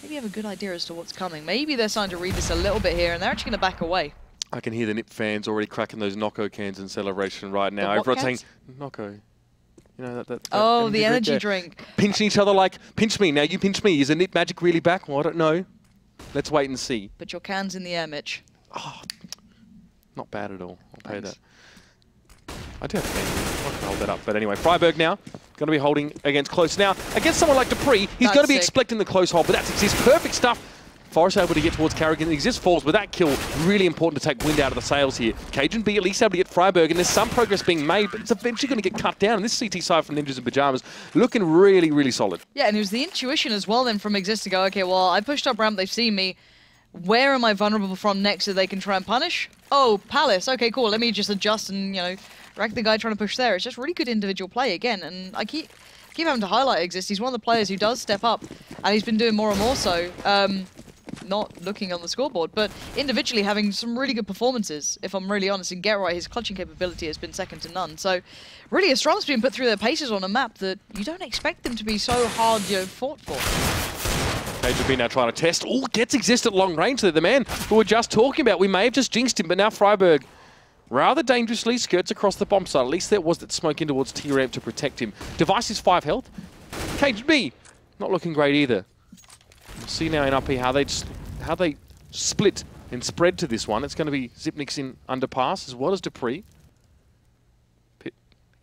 Maybe you have a good idea as to what's coming. Maybe they're starting to read this a little bit here, and they're actually going to back away. I can hear the NiP fans already cracking those Nocco cans in celebration right now. Everyone's saying, Nocco. You know, that oh, the energy drink. Pinching each other like, pinch me, now you pinch me. Is the NiP magic really back? Well, I don't know. Let's wait and see. Put your cans in the air, Mitch. Oh, not bad at all. I'll pay that. I do have to hold that up. But anyway, Freiburg now going to be holding against close. Now, against someone like Dupree, he's going to be expecting the close hold, but that's Exist. Perfect stuff. Forrest able to get towards Carrigan. Exist falls, but that kill, really important to take wind out of the sails here. Cajun B at least able to get Freiburg, and there's some progress being made, but it's eventually going to get cut down. And this CT side from Ninjas in Pyjamas looking really, really solid. Yeah, and it was the intuition as well then from Exist to go, okay, well, I pushed up ramp, they've seen me. Where am I vulnerable from next so they can try and punish? Oh, Palace. Okay, cool. Let me just adjust and, you know, rack the guy trying to push there. It's just really good individual play again, and I keep having to highlight Exist. He's one of the players who does step up, and he's been doing more and more so. Not looking on the scoreboard, but individually having some really good performances, if I'm really honest. And GetRight, his clutching capability has been second to none. So really, Astralis being put through their paces on a map that you don't expect them to be so hard, you know, fought for. KGB now trying to test. Oh, gets Exist at long range there. The man who we're just talking about. We may have just jinxed him, but now Freiburg rather dangerously skirts across the bomb site. At least there was that smoke in towards T-Ramp to protect him. Device is 5 health. KGB not looking great either. We'll see now in NiP how they split and spread to this one. It's going to be Zipnik's in underpass as well as Dupree. Pitt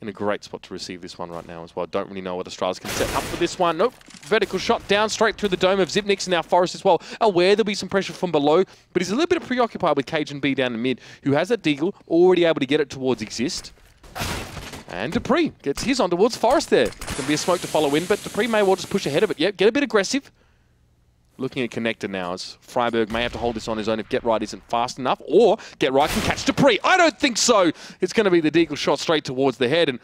in a great spot to receive this one right now as well. Don't really know what Astralis can set up for this one. Nope. Vertical shot down straight through the dome of Zipnik's, and now Forrest as well. Aware there'll be some pressure from below, but he's a little bit preoccupied with Cajun B down the mid, who has that deagle, already able to get it towards Exist. And Dupree gets his on towards Forrest there. It's going to be a smoke to follow in, but Dupree may well just push ahead of it. Yep, get a bit aggressive. Looking at connector now as Freiburg may have to hold this on his own if GetRight isn't fast enough, or GetRight can catch Dupree. I don't think so. It's going to be the deagle shot straight towards the head, and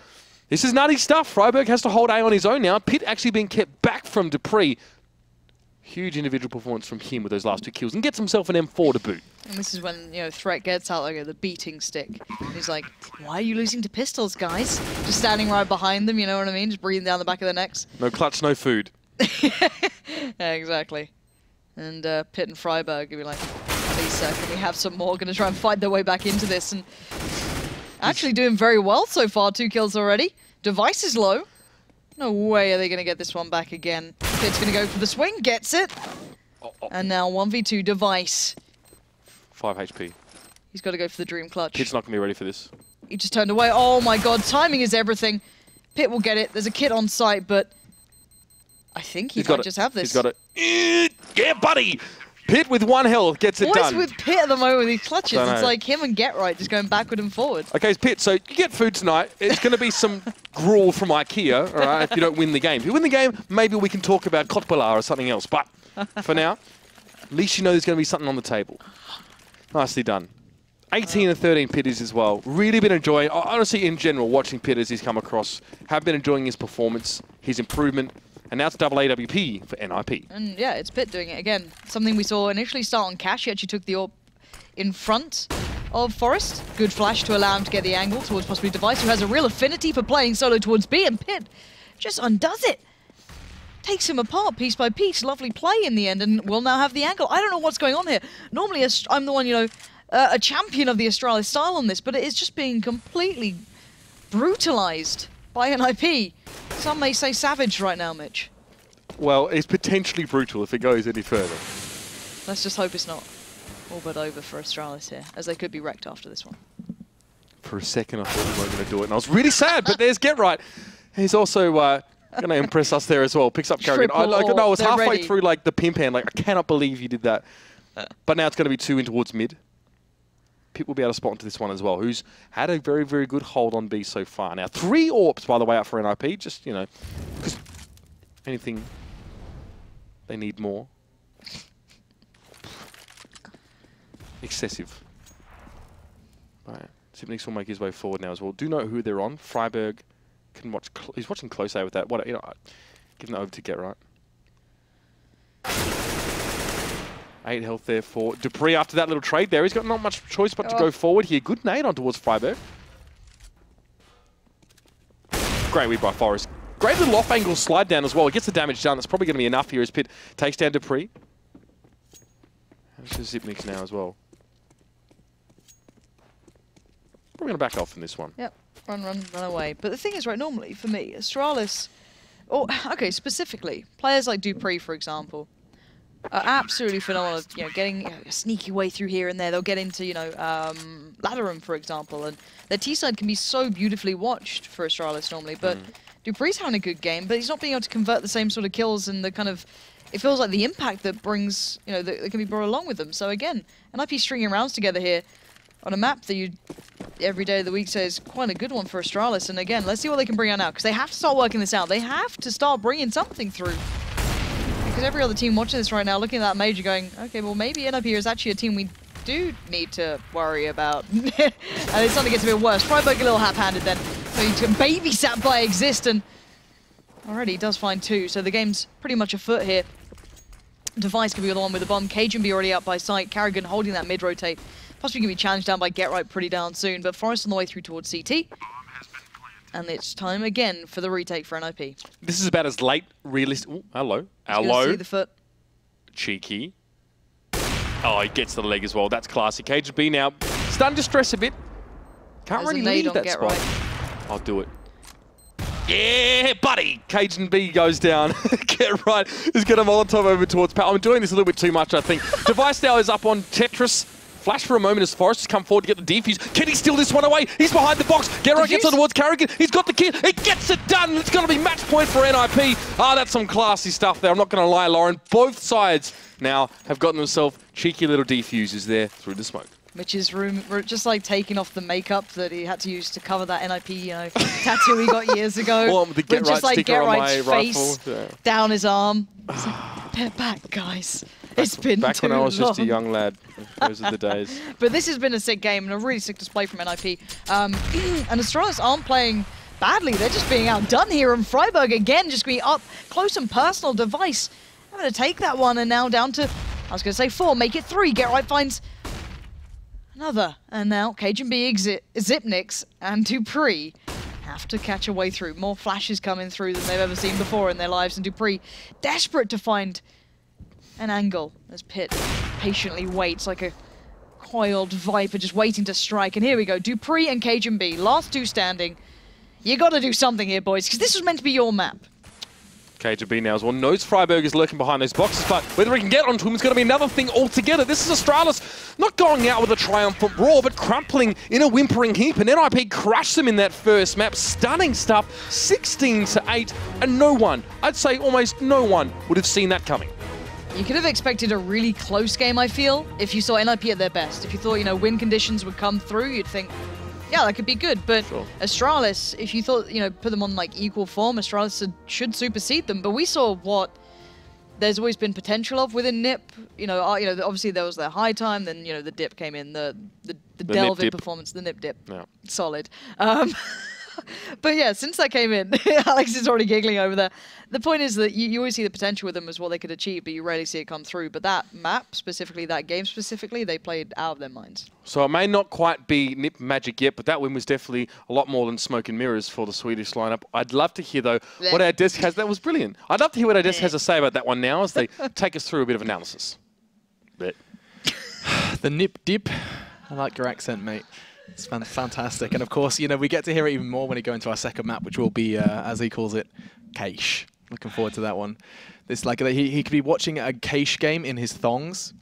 this is nutty stuff. Freiburg has to hold A on his own now. Pitt actually being kept back from Dupree. Huge individual performance from him with those last 2 kills, and gets himself an M4 to boot. And this is when, you know, Threat gets out like the beating stick. He's like, why are you losing to pistols, guys? Just standing right behind them, you know what I mean? Just breathing down the back of their necks. No clutch, no food. Yeah, exactly. And Pitt and Freiburg will be like, please, sir, can we have some more? Going to try and fight their way back into this. And actually doing very well so far. 2 kills already. Device is low. No way are they going to get this one back again. Pitt's going to go for the swing. Gets it. And now 1v2 Device. 5 HP. He's got to go for the dream clutch. Pitt's not going to be ready for this. He just turned away. Oh my god, timing is everything. Pitt will get it. There's a kit on site, but I think he might just have this. He's got it. Yeah, buddy! Pitt with 1 health gets it done. What is with Pitt at the moment with these clutches? It's like him and GetRight just going backward and forward. Okay, it's Pitt, so you get food tonight. It's going to be some gruel from IKEA, all right, if you don't win the game. If you win the game, maybe we can talk about Kotbala or something else. But for now, at least you know there's going to be something on the table. Nicely done. 18 and 13 Pitters as well. Really been enjoying, honestly, in general, watching Pitters he's come across. Have been enjoying his performance, his improvement, and now it's double AWP for NiP. And yeah, it's Pitt doing it again. Something we saw initially start on Cash. He actually took the AWP in front of Forest. Good flash to allow him to get the angle towards possibly Device, who has a real affinity for playing solo towards B, and Pitt just undoes it. Takes him apart piece by piece. Lovely play in the end, and will now have the angle. I don't know what's going on here. Normally, I'm the one, you know, a champion of the Astralis style on this, but it is just being completely brutalized by NiP. Some may say savage right now, Mitch. Well, it's potentially brutal if it goes any further. Let's just hope it's not all but over for Astralis here, as they could be wrecked after this one. For a second, I thought we weren't going to do it, and I was really sad, but there's Get Right. He's also going to impress us there as well. Picks up Carrigan. I was halfway ready. through like the pimp hand. Like, I cannot believe you did that. But now it's going to be 2 in towards mid. Pitt will be able to spot into this one as well, who's had a very, very good hold on B so far. Now, 3 AWPs, by the way, out for NiP. Just, you know, because anything, they need more. Excessive. Right. Sipnix will make his way forward now as well. Do know who they're on. Freiberg can watch. He's watching close A with that. What, you know, giving that over to Get Right. 8 health there for Dupree after that little trade there. He's got not much choice but to go forward here. Good nade on towards Freiberg. Great read by Forrest. Great little off-angle slide down as well. It gets the damage done. That's probably going to be enough here as Pitt takes down Dupree. This is Zipnix now as well. Probably going to back off in this one. Yep. Run away. But the thing is, right, normally, for me, Astralis... Oh, okay, specifically, players like Dupree, for example, are absolutely phenomenal, you know, getting a sneaky way through here and there. They'll get into, you know, ladder room, for example, and their T-side can be so beautifully watched for Astralis normally, but Dupree's having a good game, but he's not being able to convert the same sort of kills and the kind of, it feels like the impact that brings, you know, that can be brought along with them. So again, NiP stringing rounds together here on a map that you every day of the week say is quite a good one for Astralis, and again, let's see what they can bring out now, because they have to start working this out. They have to start bringing something through. Because every other team watching this right now, looking at that major going, okay, well, maybe NiP is actually a team we do need to worry about. And it's starting to get a bit worse. Freiberg a little half-handed then. So he's babysat by Exist, and already he does find 2. So the game's pretty much afoot here. Device can be the one with the bomb. Cajun be already up by sight. Carrigan holding that mid-rotate. Possibly going to be challenged down by Get Right pretty down soon. But Forrest on the way through towards CT. And it's time again for the retake for NiP. This is about as late, realistic. Ooh, hello. Hello. See the foot. Cheeky. Oh, he gets the leg as well. That's classy. KGB now starting to stress a bit. Can't really leave that spot. Right. I'll do it. Yeah, buddy! Cajun B goes down. Get Right. He's got a Molotov over towards Pat. I'm doing this a little bit too much, I think. Device now is up on Tetris. Flash for a moment as Forrest has come forward to get the defuse. Can he steal this one away? He's behind the box. Get Right gets on towards Carrigan. He's got the kill. He gets it done. It's going to be match point for NiP. Ah, that's some classy stuff there. I'm not going to lie, Lauren. Both sides now have gotten themselves cheeky little defuses there through the smoke. Mitch's room, just like taking off the makeup that he had to use to cover that NiP, you know, tattoo he got years ago. Well, the Get Right just like sticker Get on Right's my face rifle. down his arm. It's like, they're back, guys. It's been back too when I was long. just a young lad. Those are the days. But this has been a sick game and a really sick display from NiP. And Astralis aren't playing badly. They're just being outdone here. And Freiberg again just being up close and personal. Device having to take that one, and now down to, I was going to say 4, make it 3. Get Right finds another. And now Cajun B, Zipnix and Dupree have to catch a way through. More flashes coming through than they've ever seen before in their lives. And Dupree desperate to find an angle as Pitt patiently waits like a coiled viper just waiting to strike. And here we go, Dupree and Cajun B, last 2 standing. You got to do something here, boys, because this was meant to be your map. KGB now as well knows Freiberg is lurking behind those boxes, but whether he can get onto him is going to be another thing altogether. This is Astralis not going out with a triumphant roar, but crumpling in a whimpering heap, and NiP crushed them in that first map. Stunning stuff, 16-8, and no one, I'd say almost no one, would have seen that coming. You could have expected a really close game, I feel, if you saw NiP at their best. If you thought, you know, win conditions would come through, you'd think, yeah, that could be good. But sure. Astralis, if you thought, you know, put them on like equal form, Astralis should supersede them. But we saw what there's always been potential of within NiP. Obviously there was their high time, then the dip came in, the delve in performance, the NiP dip, solid. But yeah, since that came in, Alex is already giggling over there. The point is that you always see the potential with them as what they could achieve, but you rarely see it come through. But that map specifically, that game specifically, they played out of their minds. So it may not quite be NiP magic yet, but that win was definitely a lot more than smoke and mirrors for the Swedish lineup. I'd love to hear, though, what our desk has. That was brilliant. I'd love to hear what our desk has to say about that one now as they take us through a bit of analysis. The NiP dip. I like your accent, mate. It's fantastic. And of course, we get to hear it even more when we go into our second map, which will be, as he calls it, Cache. Looking forward to that one. It's like he could be watching a Cache game in his thongs.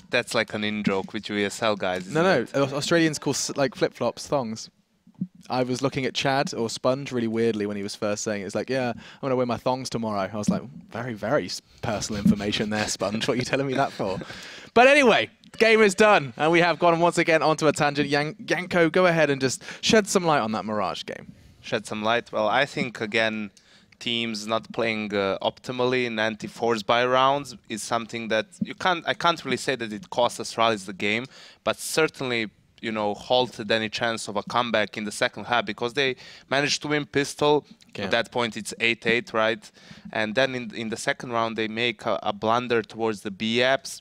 That's like an in-joke with you ESL guys. No. Australians call like flip-flops thongs. I was looking at Chad or Sponge really weirdly when he was first saying it. It's like, yeah, I'm going to wear my thongs tomorrow. I was like, very, very personal information there, Sponge. What are you telling me that for? But anyway, game is done. And we have gone once again onto a tangent. Yanko, go ahead and just shed some light on that Mirage game. Shed some light. Well, I think, again, teams not playing optimally in anti-force buy rounds is something that I can't really say that it cost Astralis the game, but certainly halted any chance of a comeback in the second half because they managed to win pistol. Yeah. At that point, it's 8-8, right? And then in the second round, they make a blunder towards the B apps.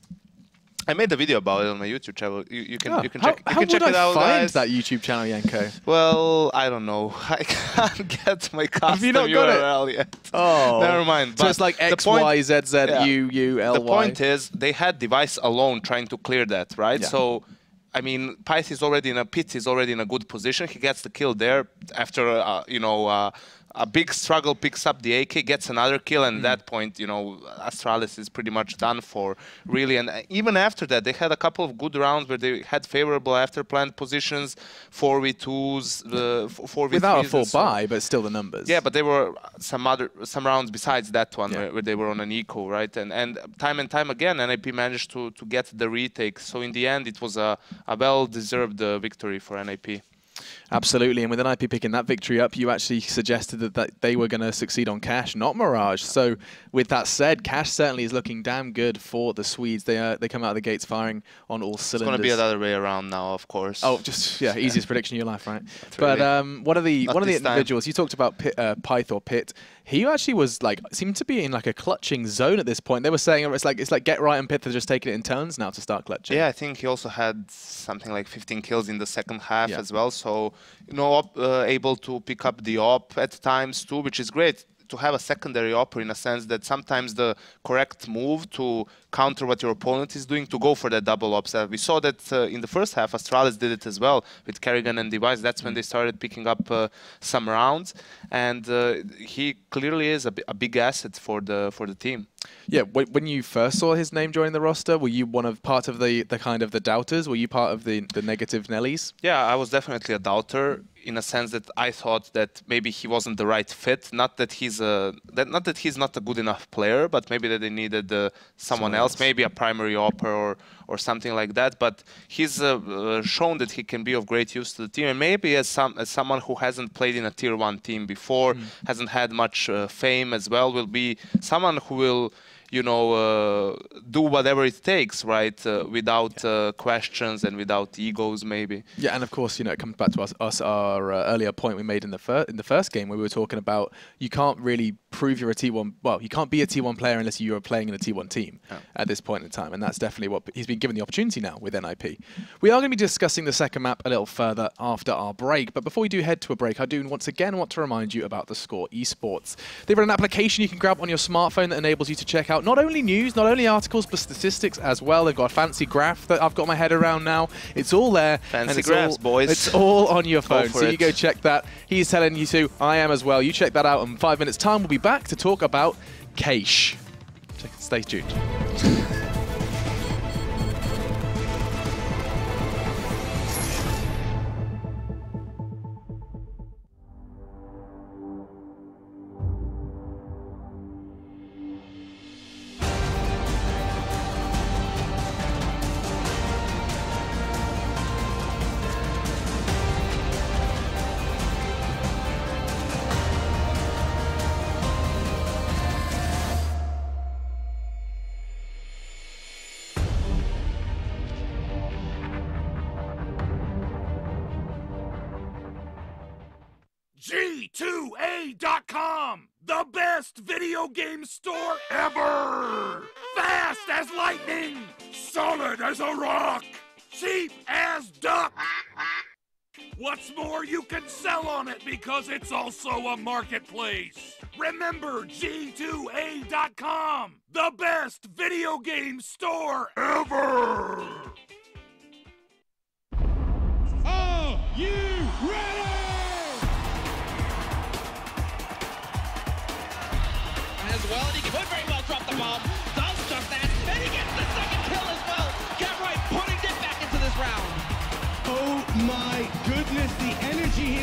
I made a video about it on my YouTube channel. You can check it out, guys. That YouTube channel, Yanko? Well, I don't know. I can't get my custom URL yet. Oh, never mind. So it's like X, Y, Z, Z, U, U, L, Y. The point is, they had device alone trying to clear that, right? Yeah. So, I mean, Pansy is already in a pit. He's already in a good position. He gets the kill there after, a big struggle, picks up the AK, gets another kill, and at that point, Astralis is pretty much done for, really. And even after that, they had a couple of good rounds where they had favorable after-plant positions, 4v2s, 4v3s. Without a full buy, but still the numbers. Yeah, but there were some rounds besides that one where they were on an eco, right? And time again, NiP managed to get the retake. So in the end, it was a well-deserved victory for NiP. Absolutely, and with NiP picking that victory up, you actually suggested that they were going to succeed on Cache, not Mirage. So with that said, Cache certainly is looking damn good for the Swedes. They come out of the gates firing on all cylinders. It's going to be another way around now, of course. Oh, just easiest prediction of your life, right? But one of the individuals you talked about, Pyth or Pit. He actually was seemed to be in a clutching zone at this point. They were saying it's like Get Right and Pith are just taking it in turns now to start clutching. Yeah, I think he also had something like 15 kills in the second half as well. So able to pick up the op at times too, which is great to have a secondary op in a sense that sometimes the correct move to counter what your opponent is doing, to go for that double ops. We saw that in the first half, Astralis did it as well with Kerrigan and Device. That's when they started picking up some rounds, and he clearly is a big asset for the team. Yeah, when you first saw his name joining the roster, were you part of the kind of the doubters? Were you part of the negative Nellies? Yeah, I was definitely a doubter in a sense that I thought that maybe he wasn't the right fit. Not that he's not a good enough player, but maybe that they needed someone else, maybe a primary opper or something like that. But he's shown that he can be of great use to the team, and maybe as someone who hasn't played in a tier 1 team before, hasn't had much fame as well, will be someone who will do whatever it takes, right? Without questions and without egos, maybe. Yeah, and of course, it comes back to our earlier point we made in the first game where we were talking about you can't really prove you're a T1. Well, you can't be a T1 player unless you are playing in a T1 team at this point in time, and that's definitely what he's been given the opportunity now with NiP. We are going to be discussing the second map a little further after our break, but before we do head to a break, I do once again want to remind you about the Score Esports. They've got an application you can grab on your smartphone that enables you to check out not only news, not only articles, but statistics as well. They've got a fancy graph that I've got my head around now. It's all there. Fancy graphs, boys. It's all on your phone. So you go check that. He's telling you to. I am as well. You check that out. In 5 minutes' time, we'll be back to talk about Cache. Stay tuned. G2A.com, the best video game store ever! Fast as lightning, solid as a rock, cheap as duck! What's more, you can sell on it because it's also a marketplace. Remember G2A.com, the best video game store ever! Are you ready? As well, and he could very well drop the bomb. Does just that, and he gets the second kill as well. Get right, putting it back into this round. Oh my goodness, the energy